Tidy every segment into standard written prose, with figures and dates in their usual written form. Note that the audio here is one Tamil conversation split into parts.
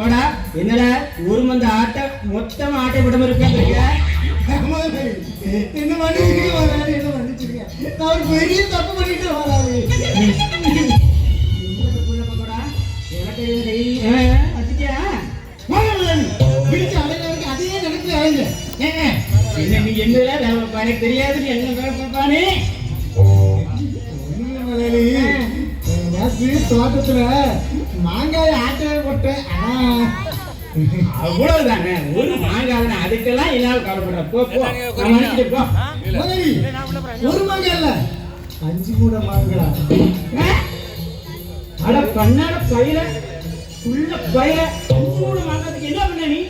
பக்கோடா என்னடா ஒரு மந்த ஆட்டை மொத்தமா ஆட்டை விடாம இருக்காங்க. என்ன மன்னிச்சிருக்க வராது, என்ன மன்னிச்சிருக்க. நான் ஒரு பெரிய தப்பு பண்ணிட்டு வராது. பக்கோடா எனக்கு வச்சுட்டியா பிடிச்ச அடையில அதையே நினைச்சு அடைங்க. என்ன நீ என்ன எனக்கு தெரியாது என்ன பானே தோட்டத்துல மாங்காய் ஆட்டை போட்டேன். அவ்வளவுதானே ஒரு மாங்காய் அதுக்கெல்லாம் என்னால கவலைப்படுற போ போ. ஒரு மாங்காய் இல்ல 5 மூட மாங்காய். அட பண்ணாட பயிர உள்ள பயிர 5 மூட மாங்காய்க்கு என்ன பண்ண நீ?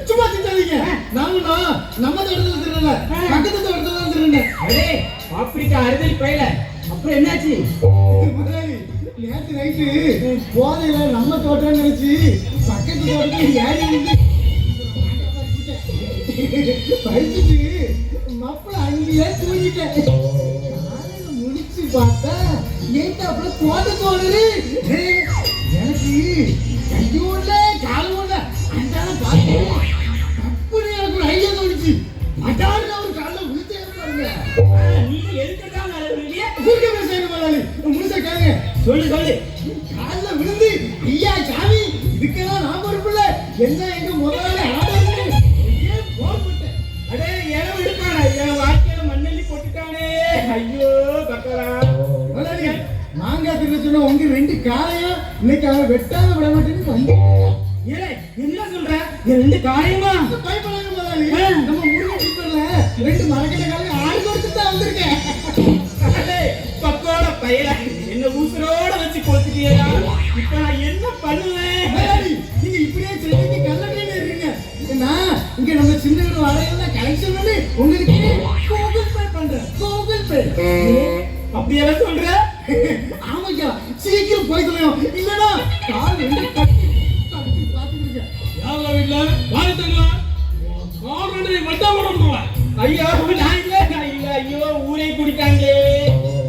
சும்மா திட்டாதீங்க. நானும் நம்ம தோட்டத்துல திருடல, பக்கத்து தோட்டத்துல தான் திருடேன். அடே ஆப்பிரிக்கா அறுதல் பயிர அப்புறம் என்னாச்சு? நேற்று நைட்டு போதையில நம்ம தோட்டம் நினைச்சு பக்கத்து தோட்டத்தில் ஏறி வந்து பறிச்சுட்டு மப்பள அங்கேயே தூங்கிட்டேன். முடிச்சு பார்த்தா ஏன் அப்புறம் தோட்ட தோணுது. எனக்கு கையும் இல்ல காலும் இல்ல. அந்த பார்த்து அப்படி எனக்கு ஒரு ஐடியா தோணுச்சு. அதான் ஒரு காலில் விழுத்தே பாருங்க. நீங்க எதுக்குதான் முழுசா கேளுங்க. சொல்லு கால்ல விழுந்து ஐயா சாமி இதுக்கெல்லாம் நான் பொறுப்பில்ல, என்ன எங்க முதலாளி ஆடாது போர்பட்டேன். அடே இடம் எடுக்கான என் வாழ்க்கையில மண்ணெல்லி போட்டுட்டானே. ஐயோ பக்கரா மாங்காய் தின்னு சொன்ன உங்க 2 காலையும் இன்னைக்கு அவன் வெட்டாம விட மாட்டேன்னு வந்து என்ன சொல்ற? 2 காரியமா? பயப்படாத முதலாளி, நம்ம முருகன் டிப்பர்ல 2 மரக்கட்ட காலையும் ஆடு கொடுத்து தான் வந்திருக்கேன். பக்கோட பையல என்ன ஊசரோட வச்சு கொளுத்திட்டியா? இப்ப நான் என்ன பண்ணுவேன்? நீங்க இப்படியே சென்னைக்கு கல்லறையில இருக்கீங்க. நான் இங்க நம்ம சின்ன வீடு வாடகையெல்லாம் கலெக்ஷன் பண்ணி உங்களுக்கு கூகுள் பே பண்றேன். கூகுள் பே அப்படியெல்லாம் சொல்ற? ஆமாய்யா, சீக்கிரம் போய் சொல்லுவோம். இல்லனா கால் 2 கட்டி பாத்துக்கிட்டு யாரும் இல்ல வாழ்த்துங்களா கால் 2 வட்டா போடுறோம். ஐயோ நான் இல்ல ஐயோ ஊரே குடிக்காங்களே.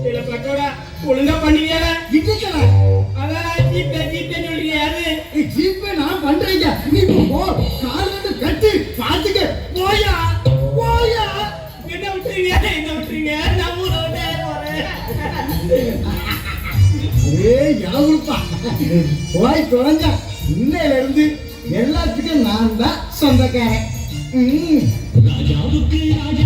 இல்ல பக்கோடா ஒழுங்கா பண்ணுவியா? இதுக்கடா அதான் ஜீப்பே சொல்றீங்க. அது ஜீப்பே நான் பண்றேங்க. நீ போ, கால் 2 கட்டி பாத்துக்க. போயா என்ன விட்டுறீங்க? நான் ஊரோட போறேன். யாருப்பா போய் தொலைஞ்சா. இன்னையில இருந்து எல்லாத்துக்கும் நான் தான் சொந்தக்காரன். ராஜாவுக்கு ராஜா